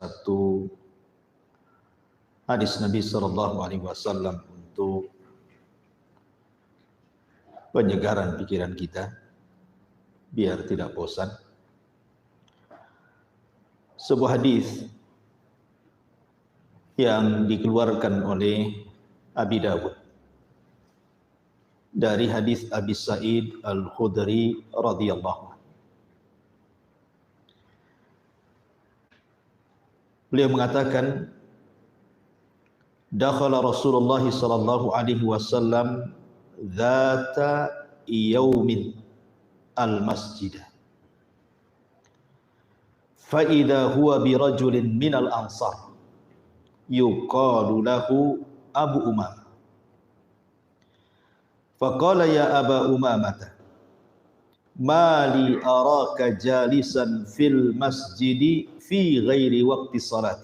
satu hadis Nabi sallallahu alaihi wasallam untuk penyegaran pikiran kita biar tidak bosan. Sebuah hadis yang dikeluarkan oleh Abi Dawud dari hadis Abi Sa'id Al-Khudri radhiyallahu anhu. Beliau mengatakan, dakhala Rasulullah sallallahu alaihi wasallam dzata yaumin al-masjid. Fa idza huwa bi rajulin minal ansar yuqalu lahu Abu Umamah. Faqala ya Aba Umamah, ma li araka jalisan fil masjidi fi ghairi waqti salat.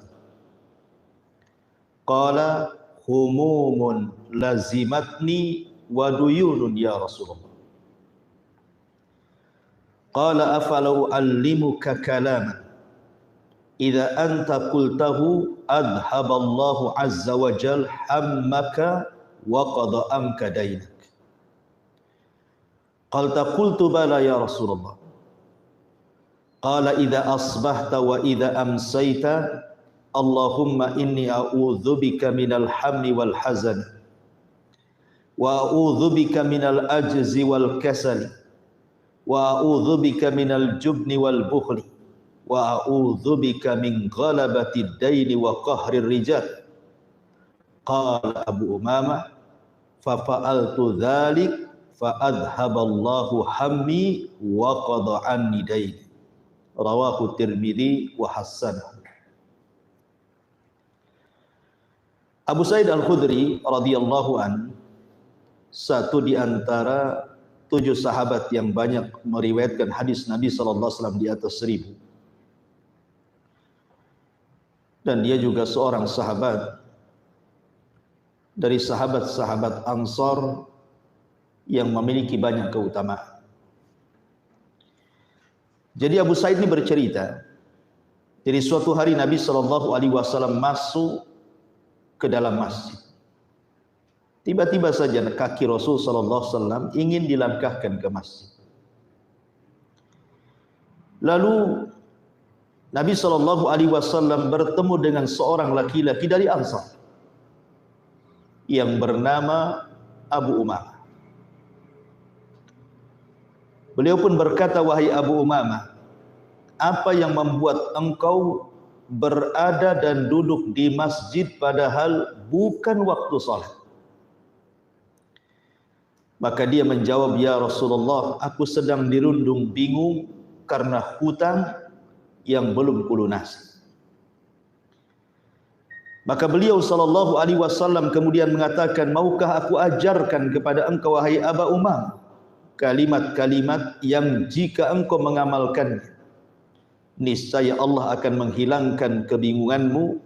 Qala humumun lazimatni wa duyunun ya Rasulullah. Qala afalau allimuka kalaman idza anta qultahu adhaballahu azza wa jal hammaka wa qada anka dainak. Qalta qultu bala ya Rasulullah. Qala idza asbahta wa idza amsayta Allahumma inni a'udzubika minal hammi wal hazan wa a'udzubika minal ajzi wal kasali wa a'udzubika minal jubni wal bukhli wa a'udzubika min ghalabatid daini wa qahrir rijal. Qala Abu Umamah fa fa'altu dzalik fa adhaballahu hammi wa qada anni daini. Rawahu Tirmidzi wa hasanahu. Abu Sa'id Al-Khudri radhiyallahu an, satu di antara 7 sahabat yang banyak meriwayatkan hadis Nabi sallallahu alaihi wasallam di atas 1000. Dan dia juga seorang sahabat dari sahabat-sahabat Ansar yang memiliki banyak keutamaan. Jadi Abu Sa'id ini bercerita, jadi suatu hari Nabi sallallahu alaihi wasallam masuk ke dalam masjid. Tiba-tiba saja kaki Rasul sallallahu alaihi wasallam ingin dilangkahkan ke masjid. Lalu Nabi sallallahu alaihi wasallam bertemu dengan seorang laki-laki dari Ansar yang bernama Abu Umamah. Beliau pun berkata, wahai Abu Umamah, apa yang membuat engkau berada dan duduk di masjid padahal bukan waktu salat? Maka dia menjawab, ya Rasulullah, aku sedang dirundung bingung karena hutang yang belum kulunasi. Maka beliau sallallahu alaihi wasallam kemudian mengatakan, maukah aku ajarkan kepada engkau wahai Aba Umam kalimat-kalimat yang jika engkau mengamalkannya, niscaya Allah akan menghilangkan kebingunganmu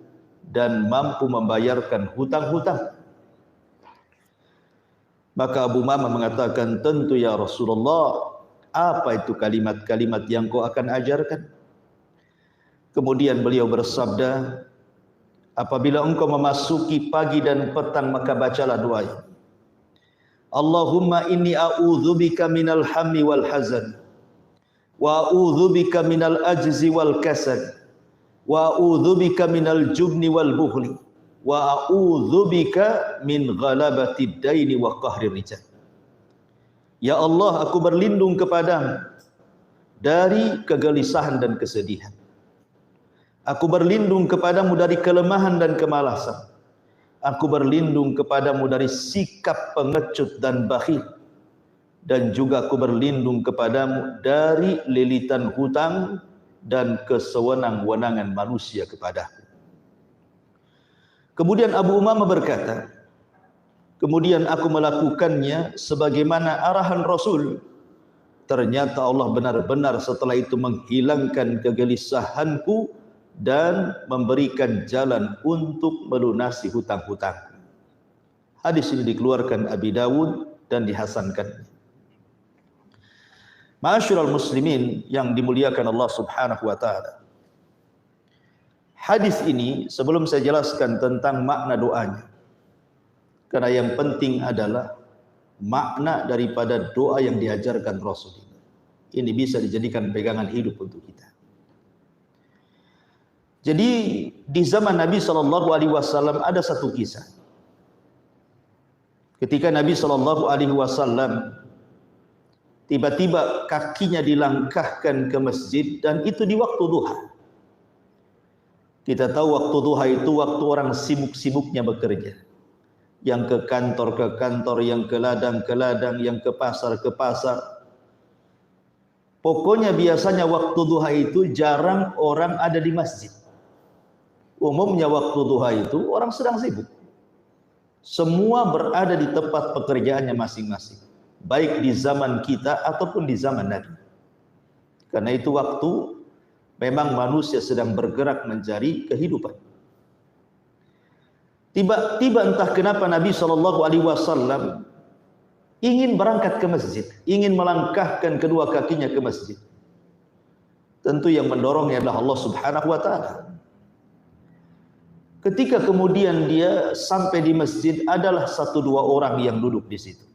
dan mampu membayarkan hutang-hutang. Maka Abu Umamah mengatakan, tentu ya Rasulullah, apa itu kalimat-kalimat yang kau akan ajarkan? Kemudian beliau bersabda, apabila engkau memasuki pagi dan petang maka bacalah doa ini. Allahumma inni a'udzubika minal hammi wal hazan wa a'udzubika minal ajzi wal kasal wa a'udzubika minal jubni wal bukhli wa a'udzubika min ghalabatid daini wa qahrir rijal. Ya Allah, aku berlindung kepadamu dari kegelisahan dan kesedihan. Aku berlindung kepadamu dari kelemahan dan kemalasan. Aku berlindung kepadamu dari sikap pengecut dan bakhil. Dan juga aku berlindung kepadamu dari lilitan hutang dan kesewenang-wenangan manusia kepadaku. Kemudian Abu Umamah berkata, kemudian aku melakukannya sebagaimana arahan Rasul. Ternyata Allah benar-benar setelah itu menghilangkan kegelisahanku dan memberikan jalan untuk melunasi hutang-hutang. Hadis ini dikeluarkan Abi Dawud dan dihasankan. Ma'asyiral muslimin yang dimuliakan Allah Subhanahu wa taala. Hadis ini sebelum saya jelaskan tentang makna doanya, karena yang penting adalah makna daripada doa yang diajarkan Rasul ini. Ini bisa dijadikan pegangan hidup untuk kita. Jadi di zaman Nabi SAW ada satu kisah. Ketika Nabi SAW tiba-tiba kakinya dilangkahkan ke masjid, dan itu di waktu duha. Kita tahu waktu duha itu waktu orang sibuk-sibuknya bekerja. Yang ke kantor, yang ke ladang, yang ke pasar. Pokoknya biasanya waktu duha itu jarang orang ada di masjid. Umumnya waktu duha itu orang sedang sibuk. Semua berada di tempat pekerjaannya masing-masing. Baik di zaman kita ataupun di zaman Nabi. Karena itu waktu memang manusia sedang bergerak mencari kehidupan. Tiba-tiba entah kenapa Nabi SAW ingin berangkat ke masjid, ingin melangkahkan kedua kakinya ke masjid. Tentu yang mendorongnya adalah Allah Subhanahu wa Ta'ala. Ketika kemudian dia sampai di masjid, adalah 1-2 orang yang duduk di situ.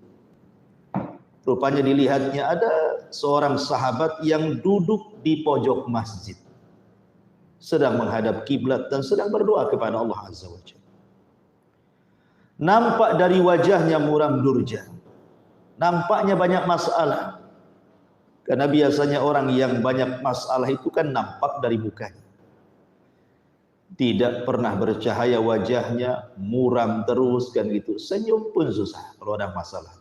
Rupanya dilihatnya ada seorang sahabat yang duduk di pojok masjid, sedang menghadap kiblat dan sedang berdoa kepada Allah Azza wa Jalla. Nampak dari wajahnya muram durja, nampaknya banyak masalah. Karena biasanya orang yang banyak masalah itu kan nampak dari mukanya. Tidak pernah bercahaya wajahnya, muram terus kan gitu. Senyum pun susah kalau ada masalah.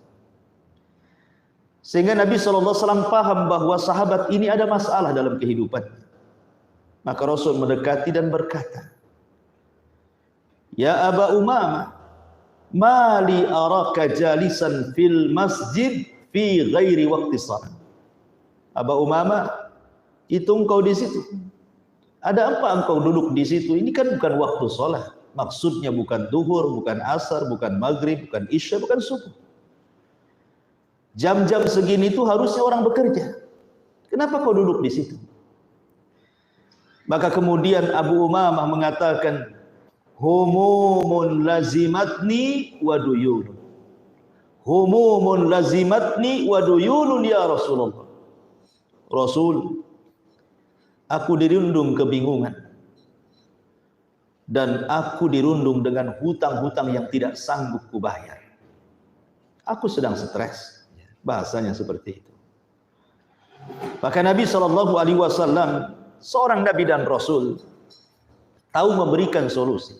Sehingga Nabi SAW paham bahwa sahabat ini ada masalah dalam kehidupan. Maka Rasul mendekati dan berkata, "Ya Aba Umamah, mali araka jalisan fil masjid fi ghairi waqti shalah." Aba Umamah, itu engkau di situ. Ada apa engkau duduk di situ? Ini kan bukan waktu sholat. Maksudnya bukan duhur, bukan asar, bukan maghrib, bukan isya, bukan subuh. Jam-jam segini itu harusnya orang bekerja. Kenapa kau duduk di situ? Maka kemudian Abu Umamah mengatakan, "Humumun lazimatni wa duyunun. Humumun lazimatni wa duyunun ya Rasulullah." Rasul, aku dirundung kebingungan dan aku dirundung dengan hutang-hutang yang tidak sanggup kubayar. Aku sedang stres. Bahasanya seperti itu. Maka Nabi SAW, seorang Nabi dan Rasul, tahu memberikan solusi.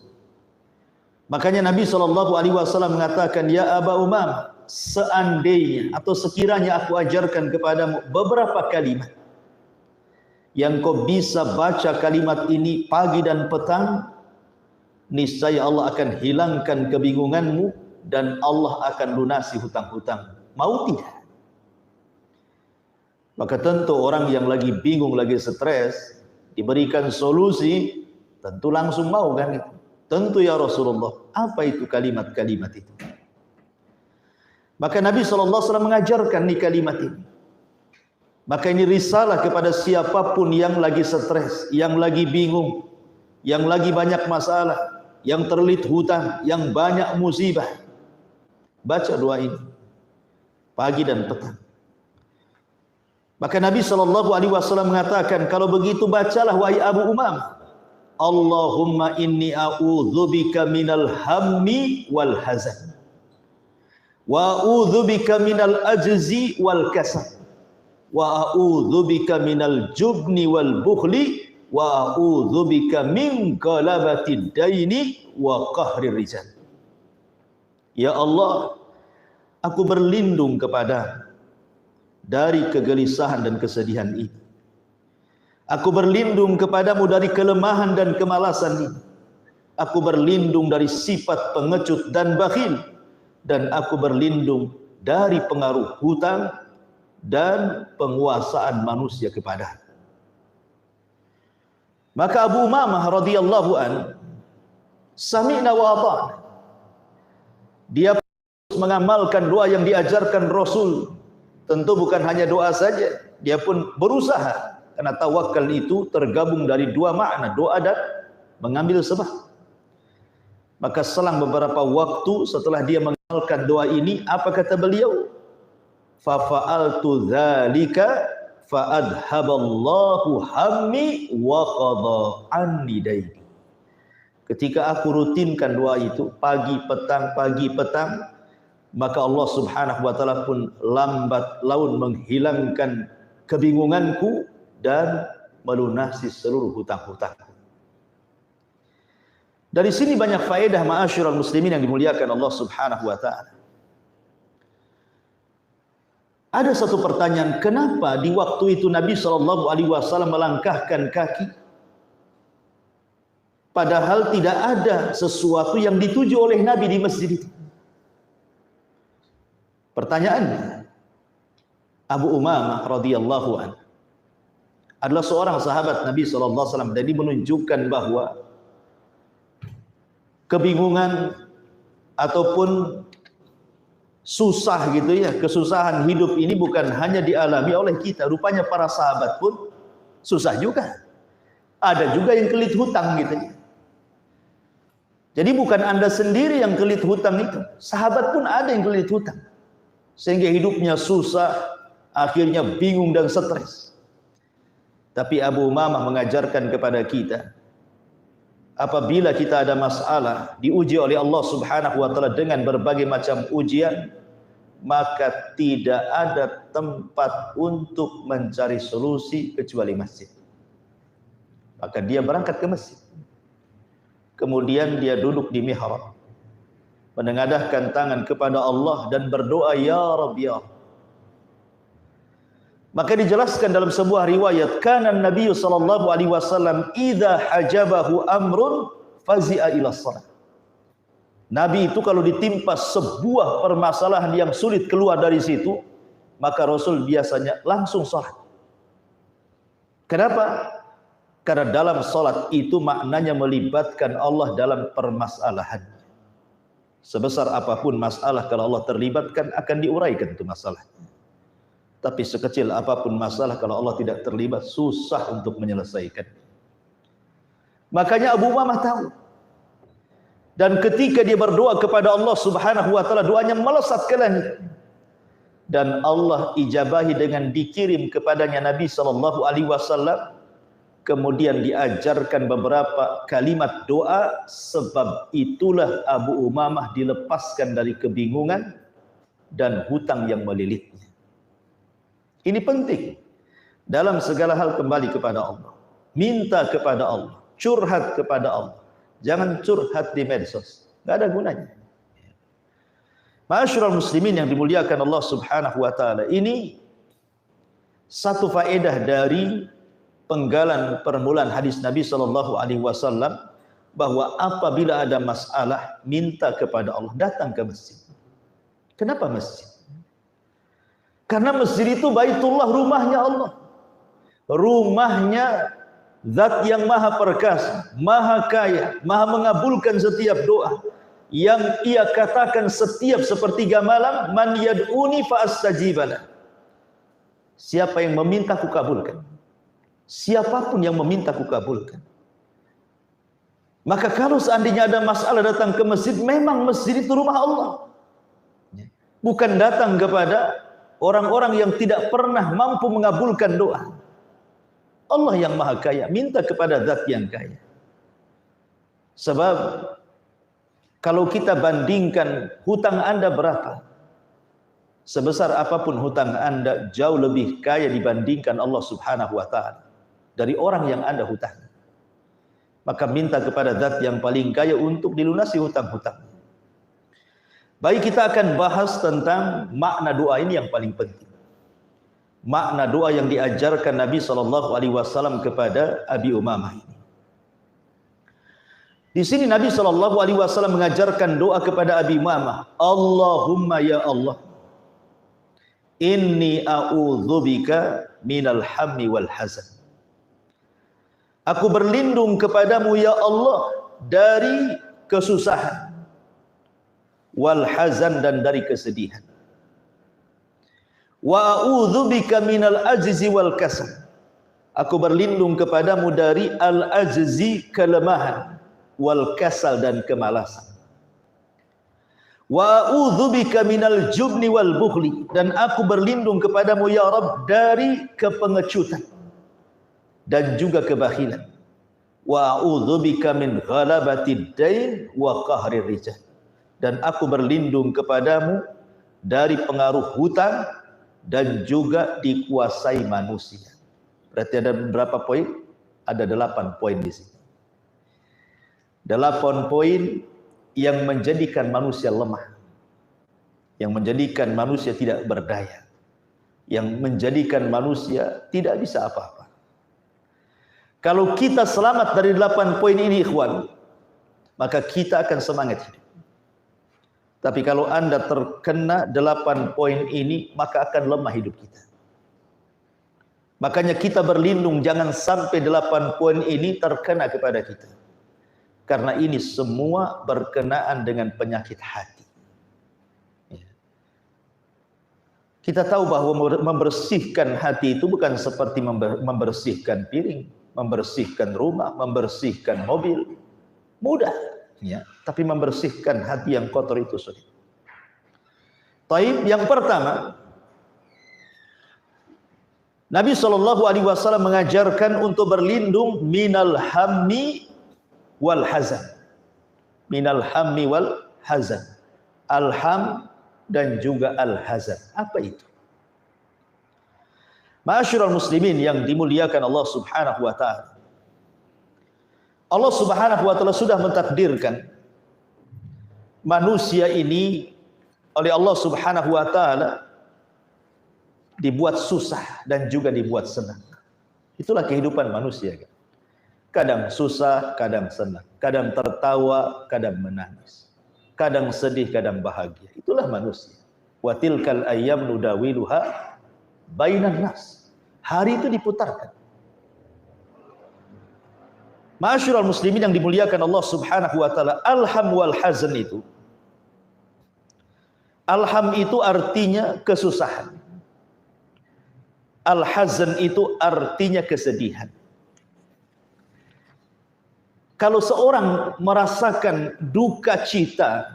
Makanya Nabi SAW mengatakan, "Ya Aba Umamah, seandainya atau sekiranya aku ajarkan kepadamu beberapa kalimat yang kau bisa baca kalimat ini pagi dan petang, niscaya Allah akan hilangkan kebingunganmu dan Allah akan lunasi hutang-hutang. Mau tidak?" Maka tentu orang yang lagi bingung, lagi stres, diberikan solusi, tentu langsung mau kan itu. Tentu ya Rasulullah, apa itu kalimat-kalimat itu? Maka Nabi SAW mengajarkan nih kalimat ini. Maka ini risalah kepada siapapun yang lagi stres, yang lagi bingung, yang lagi banyak masalah, yang terlilit hutang, yang banyak musibah. Baca doa ini pagi dan petang. Maka Nabi SAW mengatakan, kalau begitu bacalah wahai Abu Umamah, Allahumma inni a'udzubika minal hammi wal hazan, wa a'udzubika minal ajzi wal kasal, wa a'udzubika minal jubni wal bukhli, wa a'udzubika min galabatid daini wa qahrir rijal. Ya Allah, aku berlindung kepada dari kegelisahan dan kesedihan ini. Aku berlindung kepadamu dari kelemahan dan kemalasan ini. Aku berlindung dari sifat pengecut dan bakhil. Dan aku berlindung dari pengaruh hutang dan penguasaan manusia kepada. Maka Abu Umamah radhiyallahu an, sami'na wa ata'na. Dia mengamalkan doa yang diajarkan Rasul. Tentu bukan hanya doa saja, dia pun berusaha. Karena tawakal itu tergabung dari dua makna, doa dan mengambil sebab. Maka selang beberapa waktu setelah dia mengamalkan doa ini, apa kata beliau? Fa fa'altu dzalika fa adhaballahu hammi wa qada anni daini. Ketika aku rutinkan doa itu pagi petang, maka Allah Subhanahu wa taala pun lambat laun menghilangkan kebingunganku dan melunasi seluruh hutang-hutangku. Dari sini banyak faedah ma'asyiral muslimin yang dimuliakan Allah Subhanahu wa taala. Ada satu pertanyaan, kenapa di waktu itu Nabi SAW melangkahkan kaki padahal tidak ada sesuatu yang dituju oleh Nabi di masjid itu? Pertanyaannya, Abu Umamah radhiyallahu anhu adalah seorang sahabat Nabi SAW, dan ini menunjukkan bahwa kebingungan ataupun susah gitu ya, kesusahan hidup ini bukan hanya dialami oleh kita, rupanya para sahabat pun susah juga. Ada juga yang kelit hutang gitu ya. Jadi bukan Anda sendiri yang kelit hutang itu, sahabat pun ada yang kelit hutang, sehingga hidupnya susah, akhirnya bingung dan stres. Tapi Abu Umamah mengajarkan kepada kita, apabila kita ada masalah, diuji oleh Allah Subhanahu wa taala dengan berbagai macam ujian, maka tidak ada tempat untuk mencari solusi kecuali masjid. Maka dia berangkat ke masjid. Kemudian dia duduk di mihrab, menengadahkan tangan kepada Allah dan berdoa, ya Rabb, ya Rabb. Maka dijelaskan dalam sebuah riwayat, kana Nabi sallallahu alaihi wasallam idza hajabahu amrun fazi'a ila shalah. Nabi itu kalau ditimpa sebuah permasalahan yang sulit keluar dari situ, maka Rasul biasanya langsung salat. Kenapa? Karena dalam salat itu maknanya melibatkan Allah dalam permasalahan. Sebesar apapun masalah, kalau Allah terlibatkan akan diuraikan itu masalah. Tapi sekecil apapun masalah, kalau Allah tidak terlibat, susah untuk menyelesaikan. Makanya Abu Umamah tahu. Dan ketika dia berdoa kepada Allah Subhanahu wa taala, doanya melesat ke langit. Dan Allah ijabahi dengan dikirim kepadanya Nabi sallallahu alaihi wasallam. Kemudian diajarkan beberapa kalimat doa, sebab itulah Abu Umamah dilepaskan dari kebingungan dan hutang yang melilitnya. Ini penting. Dalam segala hal kembali kepada Allah. Minta kepada Allah. Curhat kepada Allah. Jangan curhat di medsos. Tidak ada gunanya. Ma'asyiral muslimin yang dimuliakan Allah Subhanahu wa taala. Ini satu faedah dari penggalan permulaan hadis Nabi sallallahu alaihi wasallam, bahwa apabila ada masalah minta kepada Allah, datang ke masjid. Kenapa masjid? Karena masjid itu Baitullah, rumahnya Allah. Rumahnya Zat yang maha perkasa, maha kaya, maha mengabulkan setiap doa. Yang ia katakan setiap sepertiga malam, man yad'uni fa astajibalah. Siapa yang meminta ku kabulkan. Siapapun yang meminta ku kabulkan. Maka kalau seandainya ada masalah datang ke masjid, memang masjid itu rumah Allah. Bukan datang kepada orang-orang yang tidak pernah mampu mengabulkan doa. Allah yang maha kaya, minta kepada zat yang kaya. Sebab kalau kita bandingkan hutang Anda berapa, sebesar apapun hutang Anda, jauh lebih kaya dibandingkan Allah Subhanahu wa taala dari orang yang Anda hutang. Maka minta kepada zat yang paling kaya untuk dilunasi hutang-hutang. Baik, kita akan bahas tentang makna doa ini yang paling penting. Makna doa yang diajarkan Nabi SAW kepada Abi Umamah ini. Di sini Nabi SAW mengajarkan doa kepada Abi Umamah. Allahumma ya Allah, inni a'udzubika minal hammi wal hazan. Aku berlindung kepadamu ya Allah dari kesusahan, wal hazan, dan dari kesedihan. Wa a'udzubika minal ajzi wal kasal. Aku berlindung kepadamu dari al-ajzi, kelemahan, wal kasal, dan kemalasan. Wa a'udzubika minal jubni wal bukhli, dan aku berlindung kepadamu ya Rabb dari kepengecutan dan juga kebakhilan. Wa a'udzubika min ghalabatid dain wa qahrir rijal, dan aku berlindung kepadamu dari pengaruh hutang dan juga dikuasai manusia. Berarti ada berapa poin? Ada 8 poin di sini. 8 poin yang menjadikan manusia lemah, yang menjadikan manusia tidak berdaya, yang menjadikan manusia tidak bisa apa-apa. Kalau kita selamat dari 8 poin ini, ikhwan, maka kita akan semangat hidup. Tapi kalau Anda terkena 8 poin ini, maka akan lemah hidup kita. Makanya kita berlindung jangan sampai 8 poin ini terkena kepada kita. Karena ini semua berkenaan dengan penyakit hati. Kita tahu bahwa membersihkan hati itu bukan seperti membersihkan piring, membersihkan rumah, membersihkan mobil. Mudah, ya. Tapi membersihkan hati yang kotor itu sulit. Taib, yang pertama, Nabi SAW mengajarkan untuk berlindung minal hammi wal hazan. Minal hammi wal hazan. Al-ham dan juga al-hazan. Apa itu? Ma'asyiral muslimin yang dimuliakan Allah Subhanahu wa taala. Allah Subhanahu wa taala sudah mentakdirkan manusia ini oleh Allah Subhanahu wa taala dibuat susah dan juga dibuat senang. Itulah kehidupan manusia. Kadang susah, kadang senang. Kadang tertawa, kadang menangis. Kadang sedih, kadang bahagia. Itulah manusia. Wa tilkal ayyam nudawiluha bainan nas. Hari itu diputarkan. Ma'asyiral muslimin yang dimuliakan Allah Subhanahu wa taala, alham wal hazan itu. Alham itu artinya kesusahan. Al-hazan itu artinya kesedihan. Kalau seorang merasakan duka cita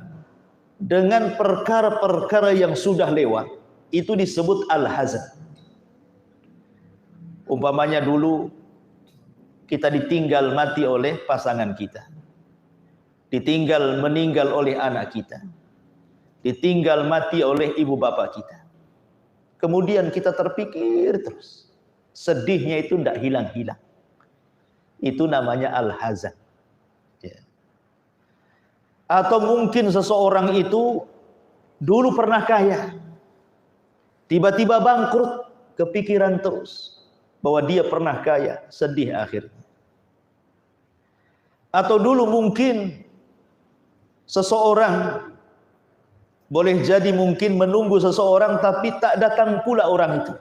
dengan perkara-perkara yang sudah lewat, itu disebut al-hazan. Umpamanya dulu kita ditinggal mati oleh pasangan kita, ditinggal meninggal oleh anak kita, ditinggal mati oleh ibu bapak kita. Kemudian kita terpikir terus. Sedihnya itu tidak hilang-hilang. Itu namanya al-hazan. Ya. Atau mungkin seseorang itu dulu pernah kaya. Tiba-tiba bangkrut. Kepikiran terus. Bahwa dia pernah kaya. Sedih akhirnya. Atau dulu mungkin seseorang boleh jadi mungkin menunggu seseorang tapi tak datang pula orang itu.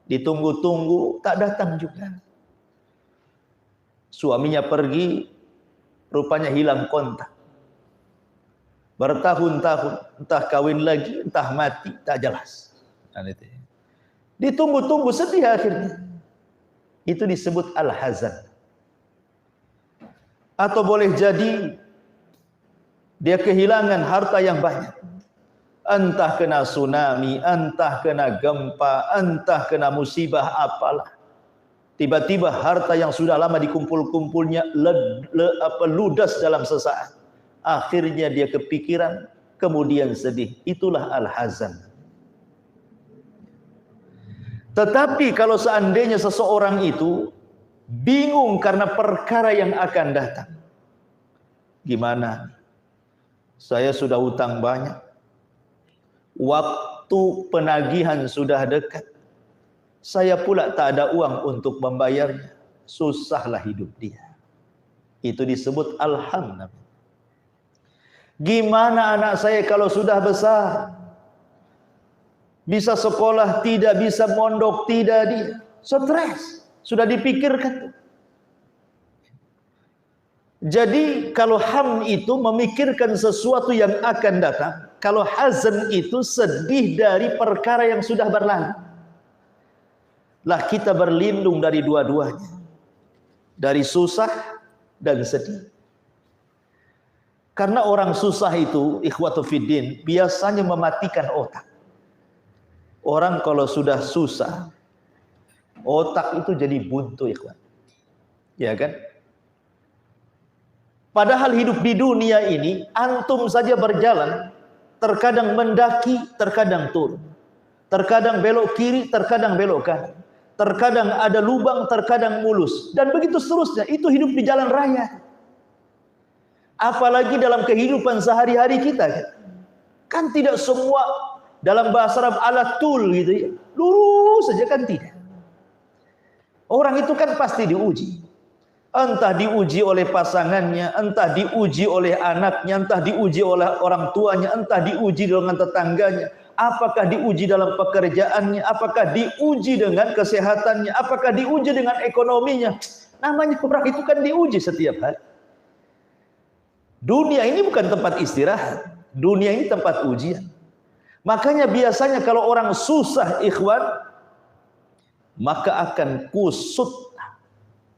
Ditunggu-tunggu tak datang juga. Suaminya pergi, rupanya hilang kontak. Bertahun-tahun, entah kawin lagi, entah mati, tak jelas. Ditunggu-tunggu sedih akhirnya. Itu disebut al-hazan. Atau boleh jadi dia kehilangan harta yang banyak. Entah kena tsunami, entah kena gempa, entah kena musibah apalah. Tiba-tiba harta yang sudah lama dikumpul-kumpulnya ludas dalam sesaat. Akhirnya dia kepikiran, kemudian sedih. Itulah al-hazan. Tetapi kalau seandainya seseorang itu bingung karena perkara yang akan datang. Gimana? Saya sudah hutang banyak. Waktu penagihan sudah dekat. Saya pula tak ada uang untuk membayarnya. Susahlah hidup dia. Itu disebut alham. Gimana anak saya kalau sudah besar? Bisa sekolah tidak, bisa mondok tidak dia. Stres. Sudah dipikirkan. Jadi kalau ham itu memikirkan sesuatu yang akan datang, kalau hazan itu sedih dari perkara yang sudah berlalu. lah kita berlindung dari dua-duanya, dari susah dan sedih. Karena orang susah itu, ikhwatu fiddin, biasanya mematikan otak. Orang kalau sudah susah, otak itu jadi buntu, ikhwan. Ya kan? Padahal hidup di dunia ini, antum saja berjalan, terkadang mendaki, terkadang turun. Terkadang belok kiri, terkadang belok kanan. Terkadang ada lubang, terkadang mulus. Dan begitu seterusnya. Itu hidup di jalan raya. Apalagi dalam kehidupan sehari-hari kita. Kan tidak semua dalam bahasa Arab ala tul gitu ya. Lurus saja kan tidak. Orang itu kan pasti diuji. Entah diuji oleh pasangannya, entah diuji oleh anaknya, entah diuji oleh orang tuanya, entah diuji dengan tetangganya. Apakah diuji dalam pekerjaannya, apakah diuji dengan kesehatannya, apakah diuji dengan ekonominya. Namanya orang itu kan diuji setiap hari. Dunia ini bukan tempat istirahat, dunia ini tempat ujian. Makanya biasanya kalau orang susah, ikhwan, maka akan kusut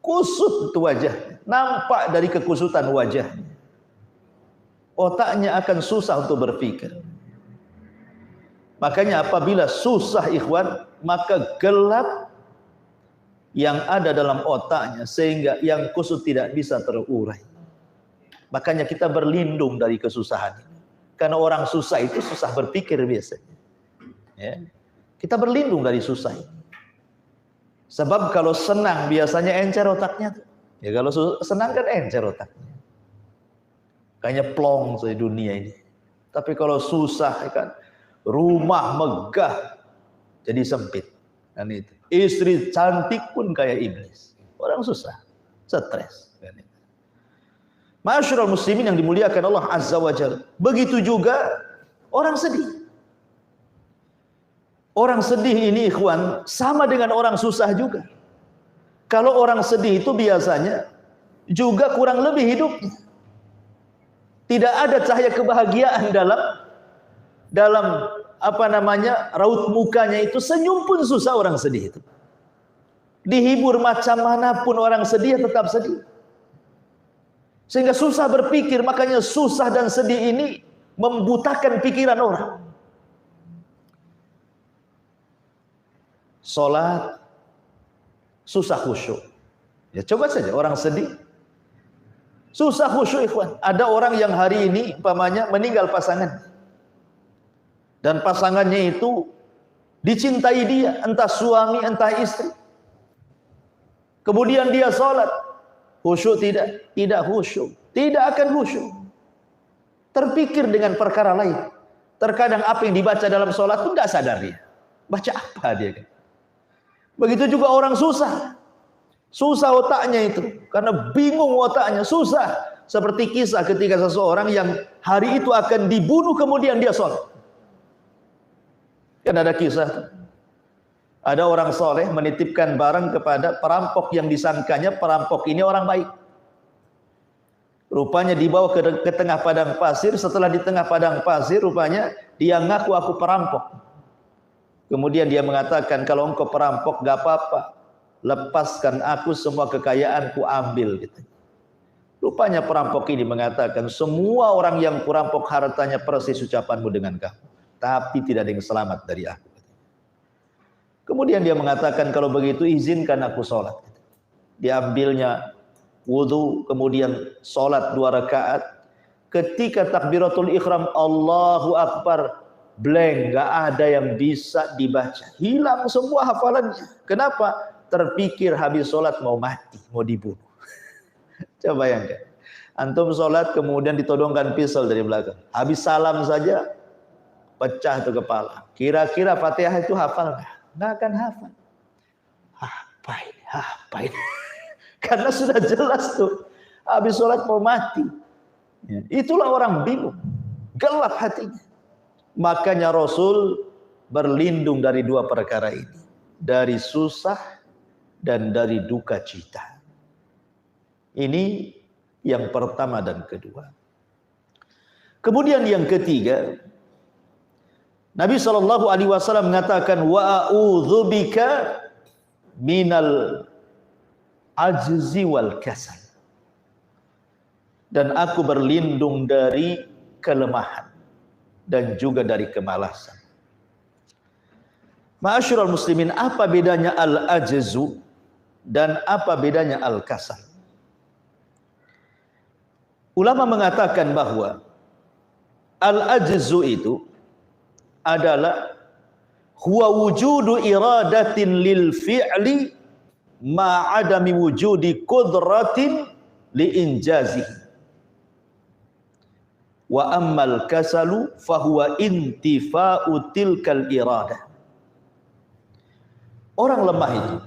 itu wajah, nampak dari kekusutan wajah. Otaknya akan susah untuk berpikir. Makanya apabila susah, ikhwan, maka gelap yang ada dalam otaknya sehingga yang kusut tidak bisa terurai. Makanya kita berlindung dari kesusahan ini. Karena orang susah itu susah berpikir biasanya. Ya. Kita berlindung dari susah ini. Sebab kalau senang biasanya encer otaknya. Ya kalau senang kan encer otaknya. Kayaknya plong di dunia ini. Tapi kalau susah kan rumah megah jadi sempit. Dan itu. Istri cantik pun kayak iblis. Orang susah, stres. Ma'asyiral muslimin yang dimuliakan Allah Azza wa Jalla. Begitu juga orang sedih. Orang sedih ini, ikhwan, sama dengan orang susah juga. Kalau orang sedih itu biasanya juga kurang lebih hidupnya. Tidak ada cahaya kebahagiaan dalam apa namanya raut mukanya itu. Senyum pun susah orang sedih itu. Dihibur macam manapun orang sedih tetap sedih. Sehingga susah berpikir, makanya susah dan sedih ini membutakan pikiran orang. Salat susah khusyuk. Ya coba saja orang sedih susah khusyuk, ikhwan. Ada orang yang hari ini umpamanya meninggal pasangan. Dan pasangannya itu dicintai dia, entah suami, entah istri. Kemudian dia salat, khusyuk tidak khusyuk, tidak akan khusyuk. Terpikir dengan perkara lain. Terkadang apa yang dibaca dalam salat pun tidak sadar dia. Baca apa dia kan? Begitu juga orang susah. Susah otaknya itu. Karena bingung otaknya, susah. Seperti kisah ketika seseorang yang hari itu akan dibunuh kemudian dia sholat. Kan ada kisah. Ada orang soleh menitipkan barang kepada perampok yang disangkanya perampok ini orang baik. Rupanya dibawa ke tengah padang pasir. Setelah di tengah padang pasir rupanya dia ngaku aku perampok. Kemudian dia mengatakan, kalau engkau perampok gak apa-apa, lepaskan aku, semua kekayaanku ambil gitu. Rupanya perampok ini mengatakan, semua orang yang kurampok hartanya persis ucapanmu dengan kamu, tapi tidak ada yang selamat dari aku. Kemudian dia mengatakan, kalau begitu izinkan aku sholat. Diambilnya wudu, kemudian sholat 2 rakaat. Ketika takbiratul ihram, Allahu Akbar, blank, gak ada yang bisa dibaca. Hilang semua hafalannya. Kenapa? Terpikir habis sholat mau mati, mau dibunuh. Coba bayangkan. Antum sholat kemudian ditodongkan pisau dari belakang. Habis salam saja pecah tuh kepala. Kira-kira Fatihah itu hafal nggak? Nggak akan hafal. Apa ini? Karena sudah jelas tuh. Habis sholat mau mati. Ya, itulah orang bingung. Gelap hatinya. Makanya Rasul berlindung dari 2 perkara ini. Dari susah dan dari duka cita. Ini yang pertama dan kedua. Kemudian yang ketiga, Nabi SAW mengatakan, wa a'udzubika minal ajzi wal kasal. Dan aku berlindung dari kelemahan dan juga dari kemalasan. Ma'asyiral muslimin, apa bedanya al-ajzu dan apa bedanya al-kasal? Ulama mengatakan bahwa al-ajzu itu adalah huwa wujudu iradatin lil fi'li ma'adami wujudi qudratin li injazihi. Wa ammal kasalu fahuwa intifa'u tilkal iradah. Orang lemah itu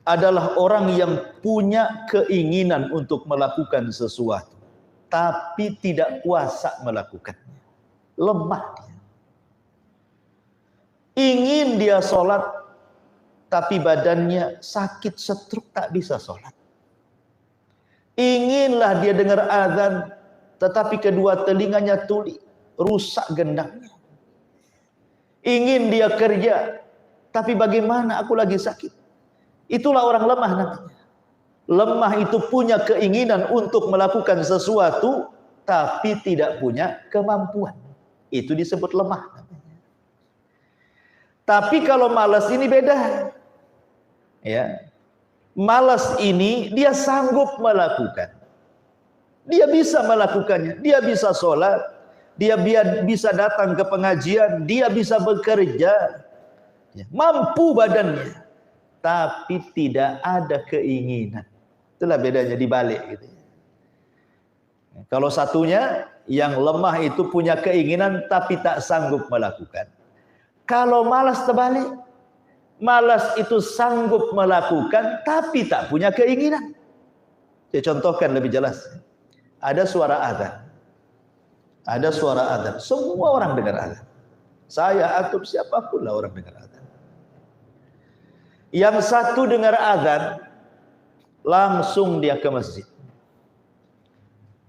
adalah orang yang punya keinginan untuk melakukan sesuatu, tapi tidak kuasa melakukannya. Lemah dia. Ingin dia sholat, tapi badannya sakit stroke, tak bisa sholat. Inginlah dia dengar azan, tetapi kedua telinganya tuli, rusak gendangnya. Ingin dia kerja, tapi bagaimana, aku lagi sakit. Itulah orang lemah namanya. Lemah itu punya keinginan untuk melakukan sesuatu, tapi tidak punya kemampuan. Itu disebut lemah namanya. Tapi kalau malas ini beda. Ya. Malas ini dia sanggup melakukan. Dia bisa melakukannya, dia bisa sholat, dia bisa datang ke pengajian, dia bisa bekerja, mampu badannya, tapi tidak ada keinginan. Itulah bedanya dibalik. Gitu. Kalau satunya yang lemah itu punya keinginan tapi tak sanggup melakukan. Kalau malas terbalik, malas itu sanggup melakukan tapi tak punya keinginan. Saya contohkan lebih jelas. Ada suara azan. Ada suara azan. Semua orang dengar azan. Saya atau siapapun lah orang dengar azan. Yang satu dengar azan, langsung dia ke masjid.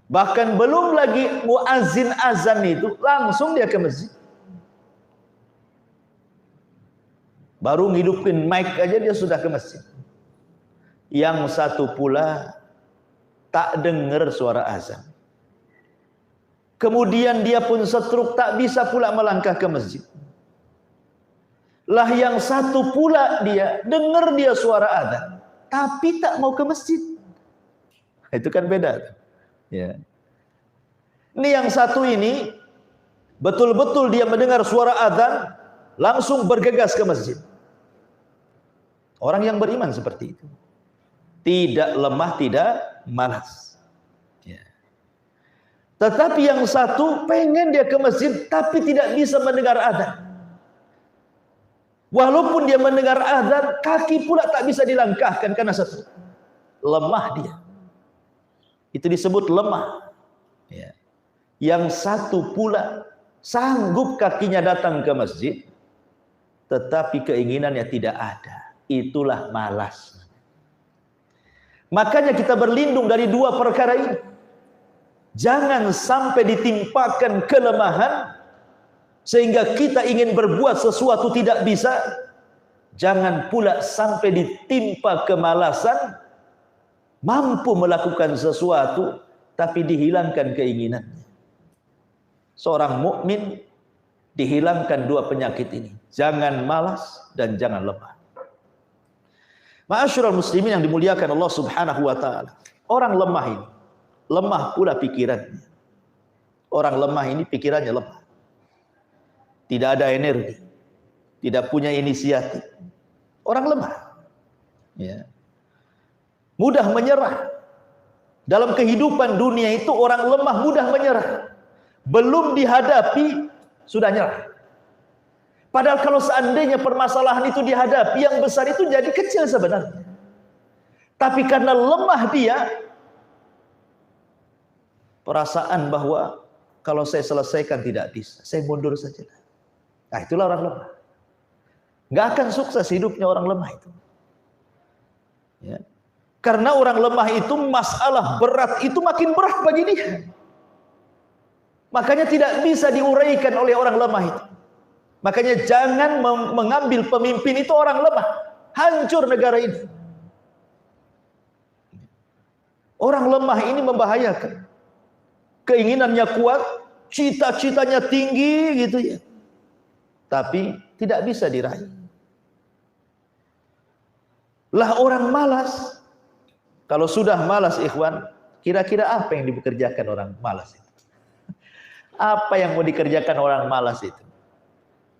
Bahkan belum lagi muazin azan itu, langsung dia ke masjid. Baru ngidupin mic aja dia sudah ke masjid. Yang satu pula tak dengar suara azan. Kemudian dia pun stroke, tak bisa pula melangkah ke masjid. Lah yang satu pula dia dengar dia suara azan, tapi tak mau ke masjid. Itu kan beda. Ya. Ini yang satu ini betul-betul dia mendengar suara azan, langsung bergegas ke masjid. Orang yang beriman seperti itu. Tidak lemah, tidak malas. Ya. Tetapi yang satu pengen dia ke masjid, tapi tidak bisa mendengar azan. Walaupun dia mendengar azan, kaki pula tak bisa dilangkahkan karena satu. Lemah dia. Itu disebut lemah. Ya. Yang satu pula sanggup kakinya datang ke masjid, tetapi keinginannya tidak ada. Itulah malas. Makanya kita berlindung dari dua perkara ini. Jangan sampai ditimpakan kelemahan sehingga kita ingin berbuat sesuatu tidak bisa. Jangan pula sampai ditimpa kemalasan, mampu melakukan sesuatu tapi dihilangkan keinginannya. Seorang mukmin dihilangkan dua penyakit ini. Jangan malas dan jangan lemah. Ma'asyiral muslimin yang dimuliakan Allah Subhanahu wa taala. Orang lemah ini, lemah pula pikirannya. Orang lemah ini pikirannya lemah. Tidak ada energi, tidak punya inisiatif. Orang lemah. Ya. Mudah menyerah. Dalam kehidupan dunia itu orang lemah mudah menyerah. Belum dihadapi sudah nyerah. Padahal kalau seandainya permasalahan itu dihadapi, yang besar itu jadi kecil sebenarnya. Tapi karena lemah dia, perasaan bahwa kalau saya selesaikan tidak bisa, saya mundur saja. Nah itulah orang lemah. Nggak akan sukses hidupnya orang lemah itu. Ya. Karena orang lemah itu masalah berat itu makin berat bagi dia. Makanya tidak bisa diuraikan oleh orang lemah itu. Makanya jangan mengambil pemimpin itu orang lemah. hancur negara ini. Orang lemah ini membahayakan. Keinginannya kuat, cita-citanya tinggi gitu ya. Tapi tidak bisa diraih. Lah orang malas. Kalau sudah malas ikhwan, kira-kira apa yang dikerjakan orang malas itu? Apa yang mau dikerjakan orang malas itu?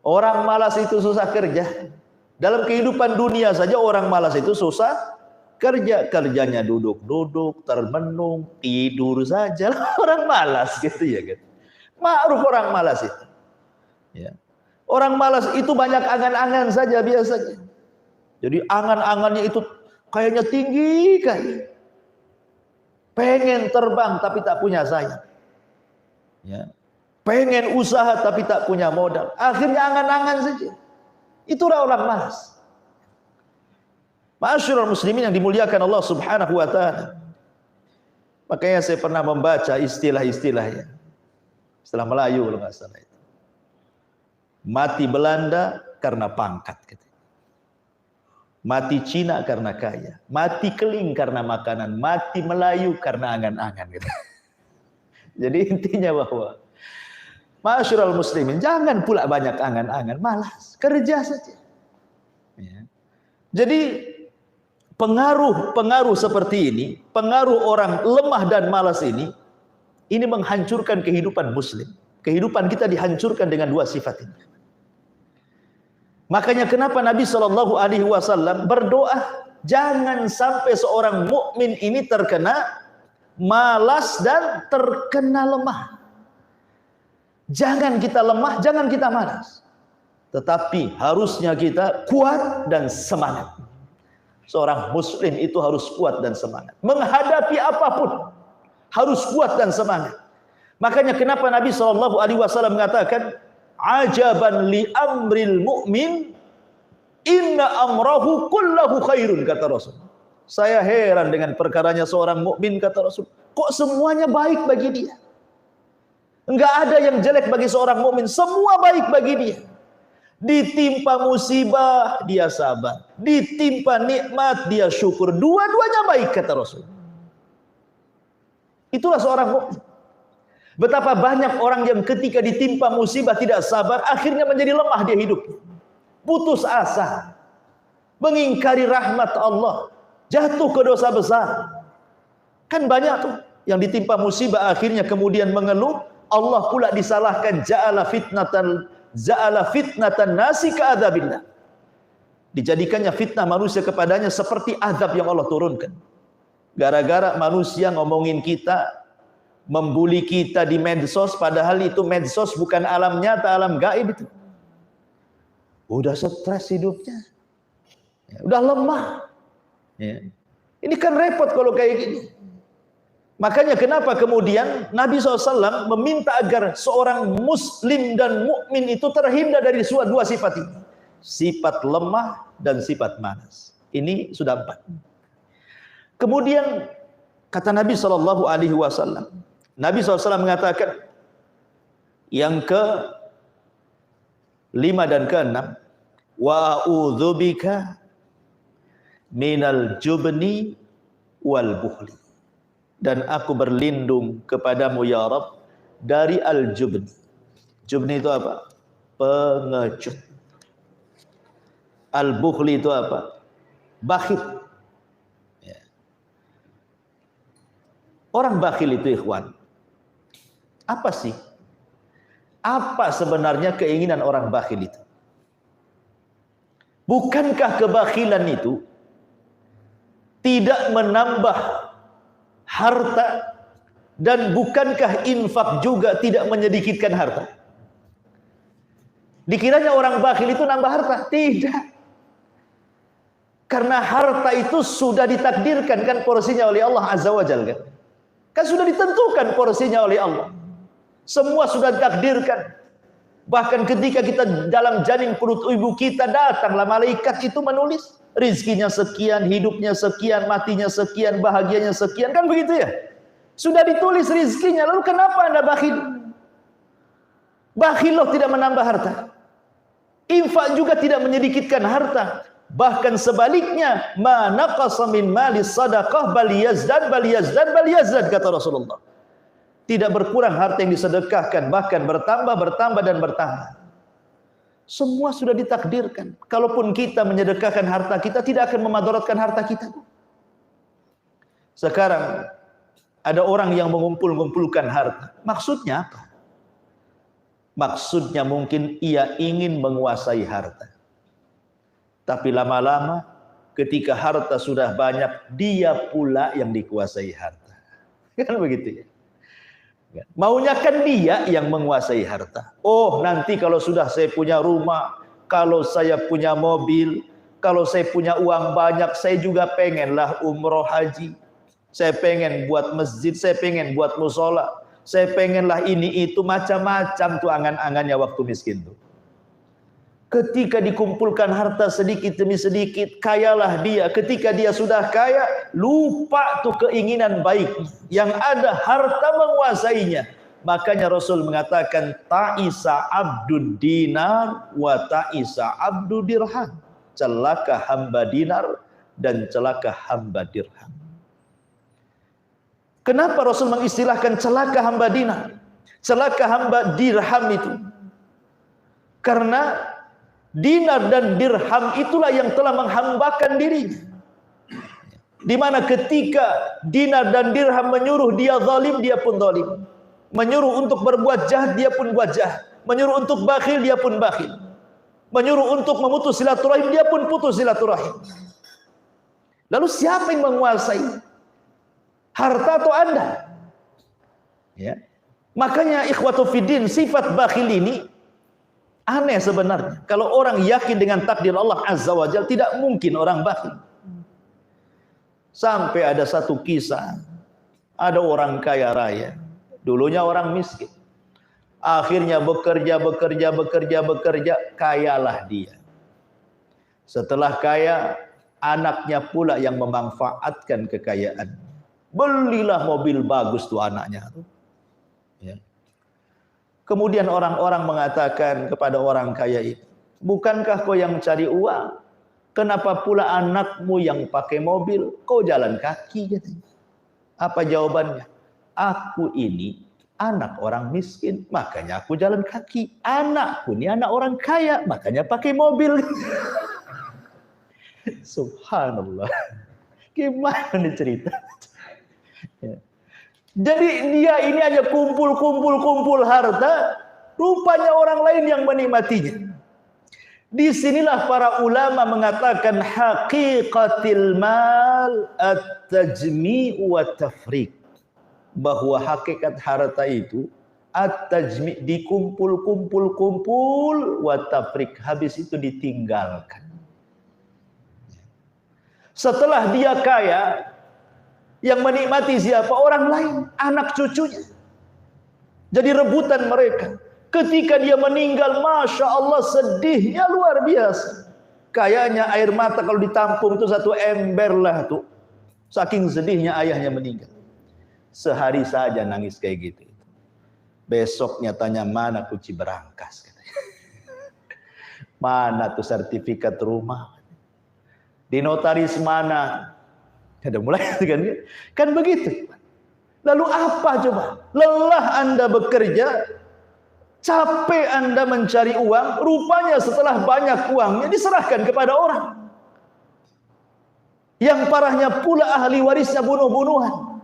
Orang malas itu susah kerja. Dalam kehidupan dunia saja orang malas itu susah kerja. Kerjanya duduk-duduk, termenung, tidur saja. Orang malas gitu ya kan. Ma'ruf orang malas itu. Ya. Orang malas itu banyak angan-angan saja biasanya. Jadi angan-angannya itu kayaknya tinggi kayak. Pengen terbang tapi tak punya sayap. Ya. Pengen usaha tapi tak punya modal. Akhirnya angan-angan saja. Itulah orang malas. Ma'asyiral muslimin yang dimuliakan Allah Subhanahu wa taala. Makanya saya pernah membaca istilah-istilahnya. Istilah Melayu kalau nggak salah itu. Mati Belanda karena pangkat gitu. Mati Cina karena kaya, mati Keling karena makanan, mati Melayu karena angan-angan gitu. Jadi intinya bahwa ma'asyiral muslimin, jangan pula banyak angan-angan, malas, kerja saja. Ya. Jadi pengaruh seperti ini, pengaruh orang lemah dan malas ini menghancurkan kehidupan muslim. Kehidupan kita dihancurkan dengan dua sifat ini. Makanya kenapa Nabi SAW berdoa, jangan sampai seorang mukmin ini terkena malas dan terkena lemah. Jangan kita lemah, jangan kita malas. Tetapi harusnya kita kuat dan semangat. Seorang muslim itu harus kuat dan semangat. Menghadapi apapun harus kuat dan semangat. Makanya kenapa Nabi SAW mengatakan, ajaban li amril mu'min inna amrahu kullahu khairun, kata Rasul. Saya heran dengan perkaranya seorang mukmin, kata Rasul. Kok semuanya baik bagi dia? Enggak ada yang jelek bagi seorang mukmin, semua baik bagi dia. Ditimpa musibah dia sabar, ditimpa nikmat dia syukur, dua-duanya baik, kata Rasul. Itulah seorang mukmin. Betapa banyak orang yang ketika ditimpa musibah tidak sabar, akhirnya menjadi lemah dia hidup. Putus asa, mengingkari rahmat Allah, jatuh ke dosa besar. Kan banyak tuh yang ditimpa musibah akhirnya kemudian mengeluh, Allah pula disalahkan, ja'ala fitnatan nasi ka'adzabillah. Dijadikannya fitnah manusia kepadanya seperti azab yang Allah turunkan. Gara-gara manusia ngomongin kita, membuli kita di medsos, padahal itu medsos bukan alam nyata, alam gaib itu. Udah stres hidupnya, udah lemah. Ya. Ini kan repot kalau kayak gini. Makanya kenapa kemudian Nabi SAW meminta agar seorang muslim dan mukmin itu terhindar dari dua sifat ini. Sifat lemah dan sifat malas. Ini sudah 4. Kemudian kata Nabi SAW, Nabi SAW mengatakan yang ke-5 dan ke-6, wa a'udzubika minal jubni wal bukhli, dan aku berlindung kepadamu ya Rabb dari al-jubni. Jubni itu apa? Pengecut. Al-bukhli itu apa? Bakhil. Ya. Orang bakhil itu ikhwan, apa sih? Apa sebenarnya keinginan orang bakhil itu? Bukankah kebakhilan itu tidak menambah harta, dan bukankah infak juga tidak menyedikitkan harta? Dikiranya orang bakhil itu nambah harta? Tidak. Karena harta itu sudah ditakdirkan kan porsinya oleh Allah Azza wa Jalla kan? Kan sudah ditentukan porsinya oleh Allah. Semua sudah ditakdirkan. Bahkan ketika kita dalam janin perut ibu kita, datanglah malaikat itu menulis rizkinya sekian, hidupnya sekian, matinya sekian, bahagianya sekian, kan begitu ya? Sudah ditulis rizkinya, lalu kenapa Anda bakhil? Bakhil loh tidak menambah harta. Infak juga tidak menyedikitkan harta. Bahkan sebaliknya, ma naqasa min mali sadaqah bal yazdad kata Rasulullah. Tidak berkurang harta yang disedekahkan, bahkan bertambah dan bertambah. Semua sudah ditakdirkan. Kalaupun kita menyedekahkan harta kita, tidak akan memadaratkan harta kita. Sekarang ada orang yang mengumpulkan harta. Maksudnya apa? Maksudnya mungkin ia ingin menguasai harta. Tapi lama-lama ketika harta sudah banyak, dia pula yang dikuasai harta. Kan begitu ya? Maunya kan dia yang menguasai harta. Oh, nanti kalau sudah saya punya rumah, kalau saya punya mobil, kalau saya punya uang banyak, saya juga pengenlah umroh haji. Saya pengen buat masjid, saya pengen buat musola, saya pengenlah ini itu, macam-macam tuh angan-angannya waktu miskin tuh. Ketika dikumpulkan harta sedikit demi sedikit, kayalah dia. Ketika dia sudah kaya, lupa tuh keinginan baik. Yang ada harta menguasainya. Makanya Rasul mengatakan, ta'isa abdud dinar wa ta'isa abdud dirham. Celaka hamba dinar dan celaka hamba dirham. Kenapa Rasul mengistilahkan celaka hamba dinar, celaka hamba dirham itu? Karena dinar dan dirham itulah yang telah menghambakan dirinya. Di mana ketika dinar dan dirham menyuruh dia zalim, dia pun zalim. Menyuruh untuk berbuat jahat, dia pun buat jahat. Menyuruh untuk bakhil, dia pun bakhil. Menyuruh untuk memutus silaturahim, dia pun putus silaturahim. Lalu siapa yang menguasai? Harta atau Anda? Ya. Makanya ikhwatu fiddin, sifat bakhil ini aneh sebenarnya. Kalau orang yakin dengan takdir Allah Azza wa Jalla, tidak mungkin orang bakhil. Sampai ada satu kisah, ada orang kaya raya, dulunya orang miskin. Akhirnya bekerja, kayalah dia. Setelah kaya, anaknya pula yang memanfaatkan kekayaan. Belilah mobil bagus tuh anaknya. Ya. Kemudian orang-orang mengatakan kepada orang kaya itu, bukankah kau yang cari uang? Kenapa pula anakmu yang pakai mobil? Kau jalan kaki katanya. Apa jawabannya? Aku ini anak orang miskin, makanya aku jalan kaki. Anakku ini anak orang kaya, makanya pakai mobil. Subhanallah. Gimana nih cerita? Ya. Jadi dia ini hanya kumpul harta, rupanya orang lain yang menikmatinya. Disinilah para ulama mengatakan haqiqatil mal at-tajmi' wa tafriq, bahwa hakikat harta itu at-tajmi', dikumpul wa tafriq, habis itu ditinggalkan. Setelah dia kaya, yang menikmati siapa? Orang lain, anak cucunya. Jadi rebutan mereka. Ketika dia meninggal, Masya Allah, sedihnya luar biasa. Kayaknya air mata kalau ditampung itu satu ember lah tuh. Saking sedihnya ayahnya meninggal. Sehari saja nangis kayak gitu. Besoknya tanya, mana kunci berangkas? Mana tuh sertifikat rumah? Di notaris mana? Ada mulai kan begitu. Lalu apa coba? Lelah Anda bekerja, capek Anda mencari uang, rupanya setelah banyak uangnya diserahkan kepada orang. Yang parahnya pula ahli warisnya bunuh-bunuhan.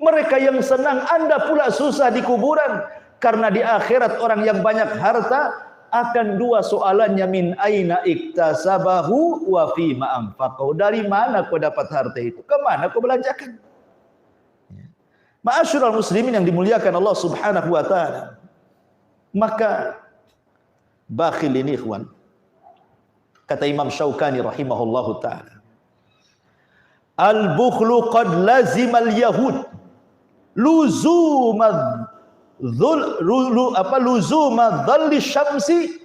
Mereka yang senang, Anda pula susah di kuburan. Karena di akhirat orang yang banyak harta akan dua soalannya, min aina iktasabahu wa fima anfaqahu. Dari mana kau dapat harta itu? Kemana kau belanjakan? Ma'asyiral muslimin yang dimuliakan Allah Subhanahu wa taala. Maka bakhil ini ikhwan, kata Imam Syaukani rahimahullahu taala, al-bukhlu qad lazimal yahud luzuma dhalli syamsi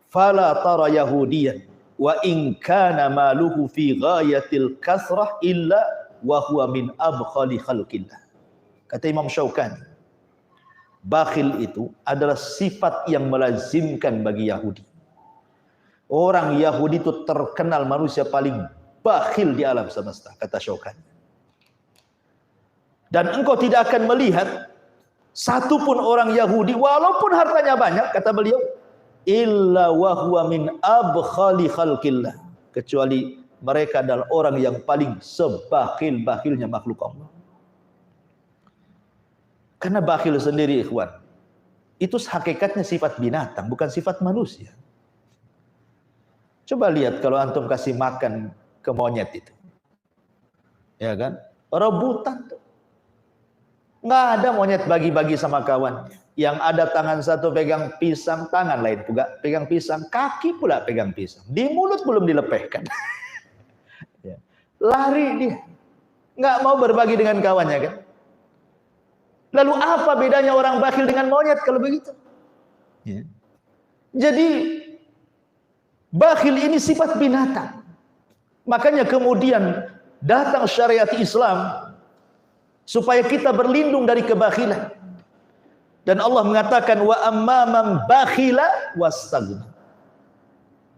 fala tara yahudiyan wa in kana maluhu fi ghayatil kasrah illa wa huwa min abkhali khalqillah. Kata Imam Syaukani, bakhil itu adalah sifat yang melazimkan bagi Yahudi. Orang Yahudi itu terkenal manusia paling bakhil di alam semesta, kata Syaukani. Dan engkau tidak akan melihat satupun orang Yahudi, walaupun hartanya banyak, kata beliau, illa wa huwa min abkhali khalqillah, kecuali mereka adalah orang yang paling sebakhil-bakhilnya makhluk Allah. Karena bakhil sendiri, ikhwan, itu hakikatnya sifat binatang, bukan sifat manusia. Coba lihat kalau antum kasih makan ke monyet itu, ya kan, rebutan tuh. Nggak ada monyet bagi-bagi sama kawan. Yang ada tangan satu pegang pisang, tangan lain juga pegang pisang, kaki pula pegang pisang, di mulut belum dilepehkan. Ya. Lari dia, nggak mau berbagi dengan kawannya kan. Lalu apa bedanya orang bakhil dengan monyet kalau begitu? Ya. Jadi bakhil ini sifat binatang. Makanya kemudian datang syariat Islam supaya kita berlindung dari kebakhilan. Dan Allah mengatakan wa amman bakhila wastaghna.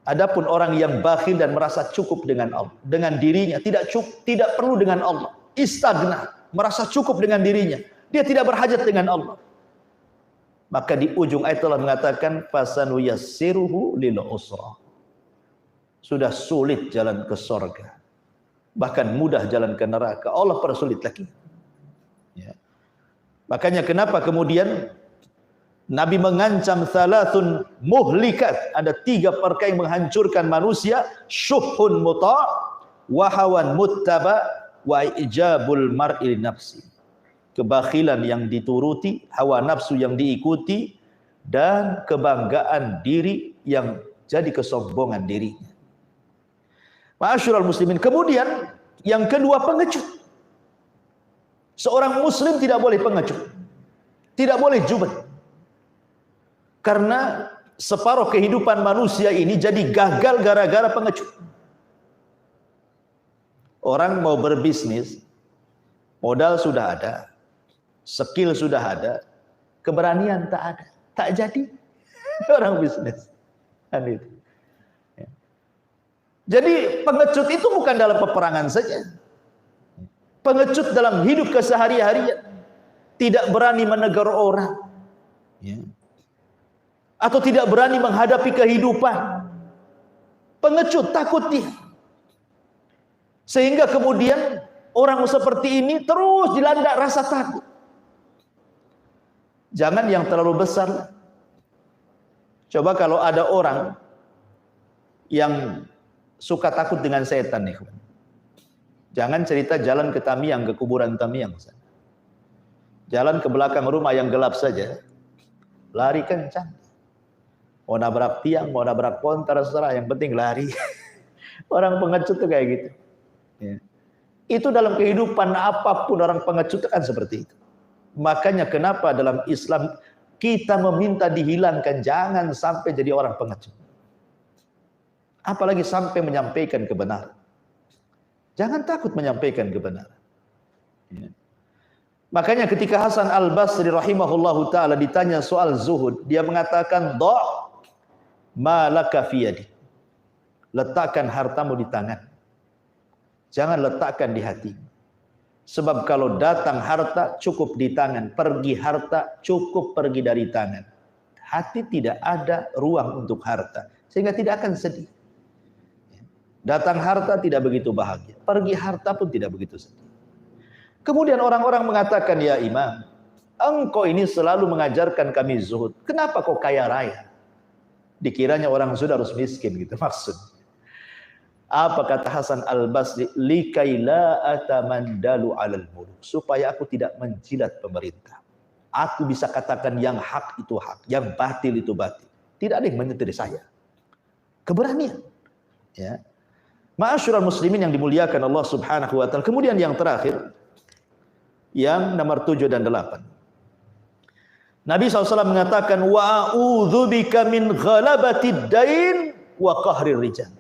Adapun orang yang bakhil dan merasa cukup dengan Allah, dengan dirinya, tidak perlu dengan Allah. Istaghna, merasa cukup dengan dirinya. Dia tidak berhajat dengan Allah. Maka di ujung ayat Allah mengatakan fasanu yassiruhu lil usra. Sudah sulit jalan ke surga, bahkan mudah jalan ke neraka, Allah persulit lagi. Ya. Makanya kenapa kemudian Nabi mengancam thalathun muhlikat, ada 3 perkara yang menghancurkan manusia, syuhun muta' wa hawan muttaba wa ijabul mar'i nafsi. Kebakhilan yang dituruti, hawa nafsu yang diikuti, dan kebanggaan diri yang jadi kesombongan dirinya. Ma'asyiral muslimin. Kemudian yang kedua, pengecut. Seorang muslim tidak boleh pengecut, tidak boleh jubet. Karena separuh kehidupan manusia ini jadi gagal gara-gara pengecut. Orang mau berbisnis, modal sudah ada, skill sudah ada, keberanian tak ada, tak jadi orang bisnis. Kan itu. Jadi pengecut itu bukan dalam peperangan saja. Pengecut dalam hidup kesehari-harian, tidak berani menegur orang, ya, atau tidak berani menghadapi kehidupan. Pengecut, takut dia. Sehingga kemudian orang seperti ini terus dilanda rasa takut. Jangan yang terlalu besar. Coba kalau ada orang yang suka takut dengan setan nih. Jangan cerita jalan ke Tamiang, ke kuburan Tamiang. Jalan ke belakang rumah yang gelap saja, lari kencang. Mau nabrak tiang, mau nabrak pohon, terserah, yang penting lari. Orang pengecut itu kayak gitu. Ya. Itu dalam kehidupan apapun orang pengecut kan seperti itu. Makanya kenapa dalam Islam kita meminta dihilangkan, jangan sampai jadi orang pengecut. Apalagi sampai menyampaikan kebenaran. Jangan takut menyampaikan kebenaran. Ya. Makanya ketika Hasan Al-Basri rahimahullahu ta'ala ditanya soal zuhud, dia mengatakan, "Da' ma laka fi yadi." Letakkan hartamu di tangan. Jangan letakkan di hati. Sebab kalau datang harta cukup di tangan, pergi harta cukup pergi dari tangan. Hati tidak ada ruang untuk harta, sehingga tidak akan sedih. Datang harta tidak begitu bahagia, pergi harta pun tidak begitu sedih. Kemudian orang-orang mengatakan, "Ya Imam, engkau ini selalu mengajarkan kami zuhud. Kenapa kau kaya raya?" Dikiranya orang zuhud harus miskin gitu maksud. Apa kata Hasan Al-Basri? "Likai la atamandalu 'alal muluk." Supaya aku tidak menjilat pemerintah. Aku bisa katakan yang hak itu hak, yang batil itu batil. Tidak ada yang menyetir saya. Keberanian. Ya. Ma'asyiral muslimin yang dimuliakan Allah Subhanahu wa taala. Kemudian yang terakhir, yang nomor 7 dan 8. Nabi SAW mengatakan, "Wa a'udzubika min ghalabatid dain wa qahrir rijal."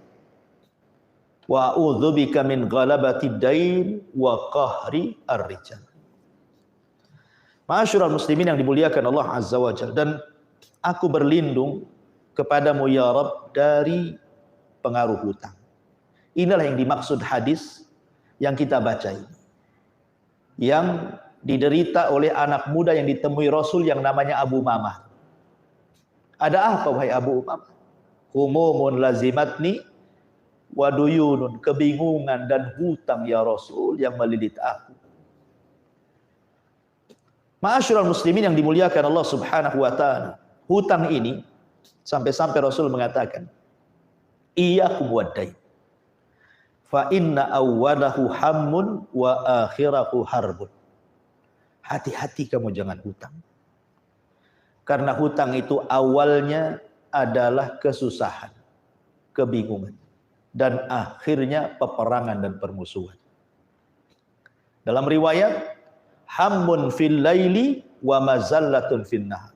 Wa a'udzubika min ghalabatid dain wa qahri ar-rijal. Ma'asyiral muslimin yang dimuliakan Allah Azza wa Jalla, dan aku berlindung kepadamu ya Rabb dari pengaruh hutang. Inilah yang dimaksud hadis yang kita baca ini, yang diderita oleh anak muda yang ditemui Rasul yang namanya Abu Umamah. Ada apa wahai Abu Umamah? Humumun lazimatni wa duyunun, kebingungan dan hutang ya Rasul yang melilit aku. Ma'asyiral muslimin yang dimuliakan Allah Subhanahu wa taala, hutang ini sampai-sampai Rasul mengatakan, iyyakum wad-dain. Fa inna awwalahu hammun wa akhirahu harbun. Hati-hati kamu jangan hutang. Karena hutang itu awalnya adalah kesusahan, kebingungan, dan akhirnya peperangan dan permusuhan. Dalam riwayat, hammun fil laili wa mazallatun fin nahar.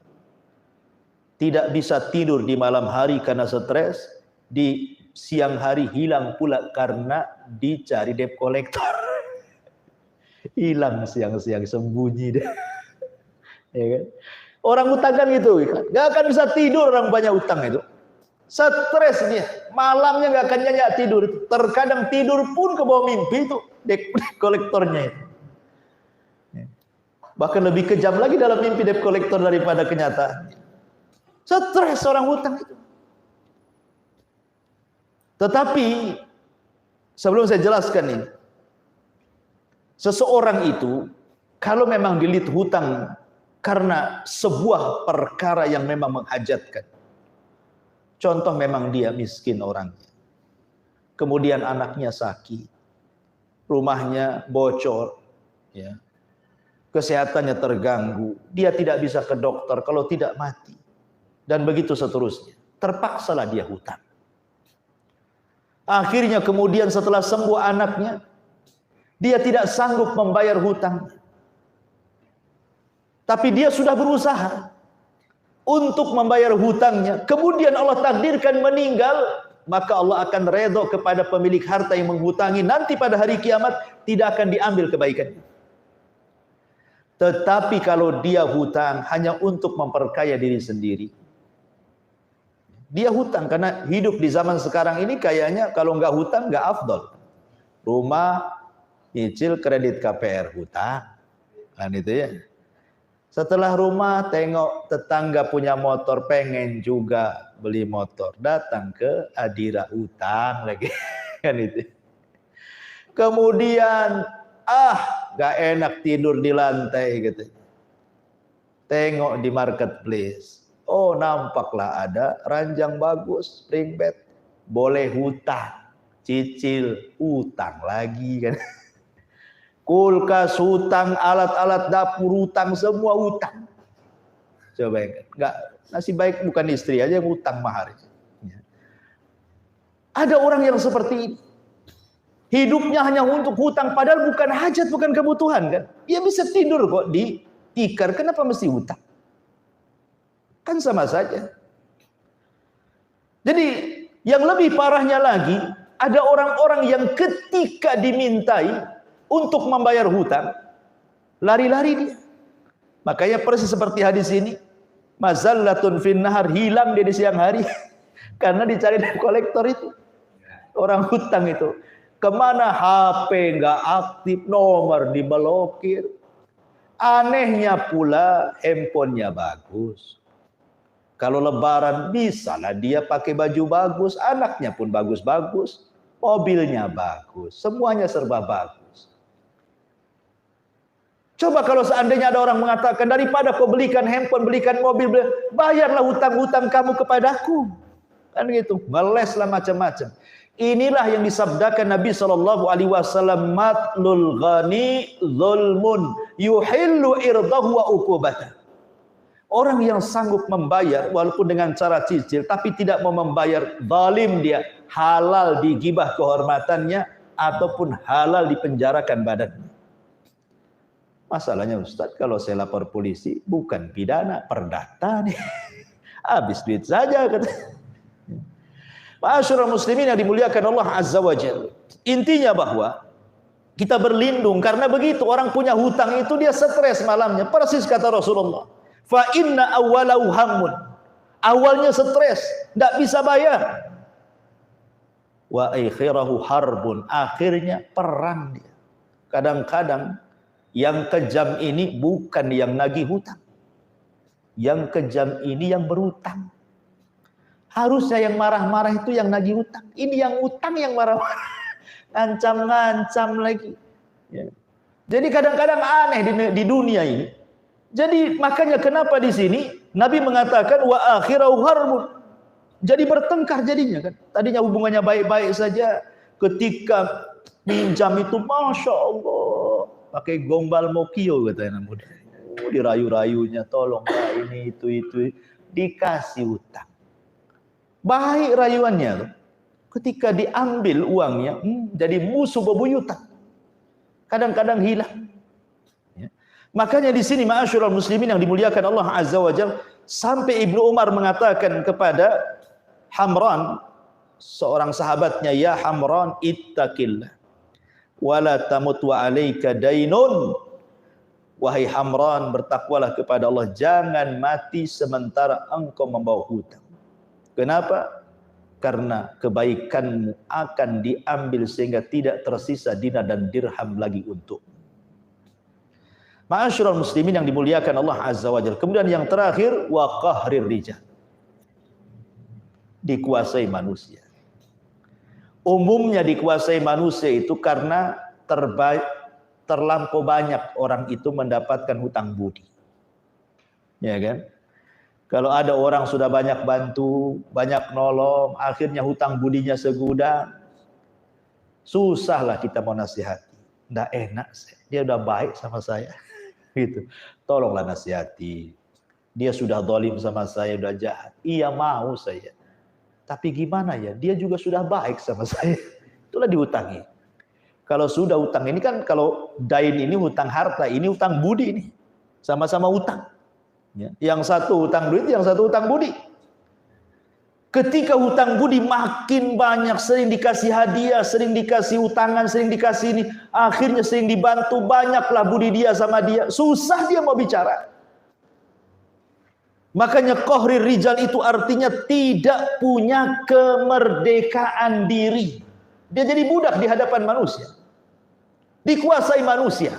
Tidak bisa tidur di malam hari karena stres, di siang hari hilang pula karena dicari debt collector. Hilang siang-siang, sembunyi deh. Ya kan? Orang hutang kan gitu, nggak akan bisa tidur orang banyak utang itu. Stres dia, malamnya nggak akan nyenyak tidur. Terkadang tidur pun ke bawah mimpi itu debt kolektornya itu. Bahkan lebih kejam lagi dalam mimpi debt kolektor daripada kenyataan. Stres orang hutang itu. Tetapi sebelum saya jelaskan ini, seseorang itu kalau memang dililit hutang karena sebuah perkara yang memang menghajatkan. Contoh memang dia miskin orangnya. Kemudian anaknya sakit. Rumahnya bocor, ya. Kesehatannya terganggu, dia tidak bisa ke dokter, kalau tidak mati. Dan begitu seterusnya. Terpaksalah dia hutang. Akhirnya kemudian setelah sembuh anaknya, dia tidak sanggup membayar hutang. Tapi dia sudah berusaha untuk membayar hutangnya. Kemudian Allah takdirkan meninggal, maka Allah akan redha kepada pemilik harta yang menghutangi. Nanti pada hari kiamat tidak akan diambil kebaikannya. Tetapi kalau dia hutang hanya untuk memperkaya diri sendiri, dia hutang karena hidup di zaman sekarang ini kayaknya kalau nggak hutang nggak afdol. Rumah nyicil kredit KPR hutang, kan itu ya. Setelah rumah tengok tetangga punya motor, pengen juga beli motor, datang ke Adira hutang lagi, kan itu. Kemudian nggak enak tidur di lantai gitu. Tengok di marketplace. Oh, nampaklah ada ranjang bagus, spring bed, boleh hutang, cicil, hutang lagi kan. Kulkas hutang, alat-alat dapur hutang, semua hutang. Coba enggak, nasib baik bukan istri aja yang hutang mahar. Ada orang yang seperti ini. Hidupnya hanya untuk hutang, padahal bukan hajat, bukan kebutuhan kan. Dia bisa tidur kok di tikar, kenapa mesti hutang? Kan sama saja. Jadi yang lebih parahnya lagi, ada orang-orang yang ketika dimintai untuk membayar hutang, lari-lari dia. Makanya persis seperti hadis ini, mazallatun fin nahar, hilang dia di siang hari karena dicari debt kolektor itu. Orang hutang itu. Kemana HP nggak aktif, nomor diblokir. Anehnya pula handphonenya bagus. Kalau lebaran bisalah dia pakai baju bagus, anaknya pun bagus-bagus, mobilnya bagus, semuanya serba bagus. Coba kalau seandainya ada orang mengatakan, daripada kau belikan handphone, belikan mobil, bayarlah hutang-hutang kamu kepadaku. Kan gitu, meleslah macam-macam. Inilah yang disabdakan Nabi SAW, matlul ghani zulmun yuhillu irdahu wa uqubatah. Orang yang sanggup membayar walaupun dengan cara cicil tapi tidak mau membayar, zalim dia, halal digibah kehormatannya ataupun halal dipenjarakan badannya. Masalahnya Ustaz, kalau saya lapor polisi bukan pidana, perdata nih. Habis duit saja kata. Ma'asyiral muslimin yang dimuliakan Allah Azza wa Jalla. Intinya bahwa kita berlindung karena begitu orang punya hutang itu dia stres malamnya. Persis kata Rasulullah. Fa inna awwalahu hammun. Awalnya stres, enggak bisa bayar. wa akhirahu harbun, akhirnya perang dia. Kadang-kadang yang kejam ini bukan yang nagih hutang, yang kejam ini yang berhutang. Harusnya yang marah-marah itu yang nagih hutang, ini yang hutang yang marah-marah, ngancam-ngancam lagi. Ya. Jadi kadang-kadang aneh di dunia ini. Jadi makanya kenapa di sini Nabi mengatakan wa akhirahu harbun. Jadi bertengkar jadinya kan. Tadinya hubungannya baik-baik saja, ketika pinjam itu Masya Allah pakai gombal mokio katanya muda. Dirayu-rayunya tolong ini itu dikasih utang. Baik rayuannya. Ketika diambil uangnya jadi musuh bebuyutan. Kadang-kadang hilang. Ya. Makanya di sini ma'asyiral muslimin yang dimuliakan Allah Azza wa Jalla, sampai Ibnu Umar mengatakan kepada Hamran, seorang sahabatnya, ya Hamran ittaqillah wala tamut wa alayka dainun. Wahai Hamran, bertakwalah kepada Allah, jangan mati sementara engkau membawa hutang. Kenapa? Karena kebaikanmu akan diambil sehingga tidak tersisa dinar dan dirham lagi untuk. Ma'asyiral muslimin yang dimuliakan Allah Azza wa Jalla. Kemudian yang terakhir, wa qahrir rijal. Dikuasai manusia. Umumnya dikuasai manusia itu karena terlampau banyak orang itu mendapatkan hutang budi. Ya kan? Kalau ada orang sudah banyak bantu, banyak nolong, akhirnya hutang budinya segudang, susahlah kita mau nasihati. Nggak enak, dia udah baik sama saya. Gitu. Tolonglah nasihati. Dia sudah zalim sama saya, udah jahat. Iya mau saya. Tapi gimana ya, dia juga sudah baik sama saya. Itulah dihutangi. Kalau sudah hutang ini kan, kalau dain ini hutang harta, ini hutang budi ini. Sama-sama hutang. Ya. Yang satu hutang duit, yang satu hutang budi. Ketika hutang budi makin banyak, sering dikasih hadiah, sering dikasih utangan, sering dikasih ini, akhirnya sering dibantu, banyaklah budi dia sama dia, susah dia mau bicara. Makanya qahrir rijal itu artinya tidak punya kemerdekaan diri. Dia jadi budak di hadapan manusia, dikuasai manusia.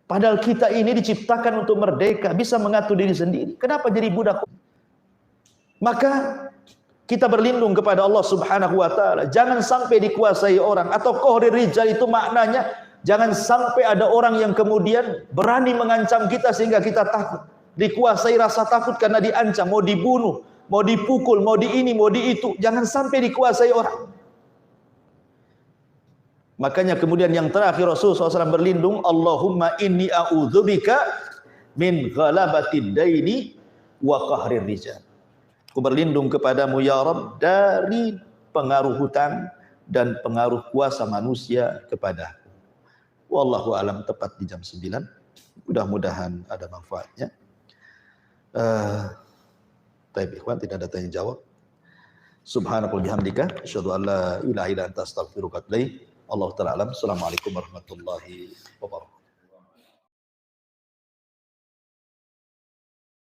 Padahal kita ini diciptakan untuk merdeka, bisa mengatur diri sendiri. Kenapa jadi budak? Maka kita berlindung kepada Allah Subhanahu wa taala, jangan sampai dikuasai orang. Atau qahrir rijal itu maknanya jangan sampai ada orang yang kemudian berani mengancam kita sehingga kita takut. Dikuasai rasa takut karena diancam, mau dibunuh, mau dipukul, mau di ini, mau di itu. Jangan sampai dikuasai orang. Makanya kemudian yang terakhir Rasulullah SAW berlindung, Allahumma inni a'udzubika min ghalabatid daini wa qahrir rijal. Aku berlindung kepadamu ya Rabb dari pengaruh hutang dan pengaruh kuasa manusia kepadaku. Wallahu alam, tepat di jam 9. Mudah-mudahan ada manfaatnya. Taib ikhwan, tidak ada tanya jawab. Subhanakallahumma bihamdika asyhadu an la ilaha illa anta astaghfiruka wa atubu ilaik. Allah ta'ala alam. Assalamualaikum warahmatullahi wabarakatuh.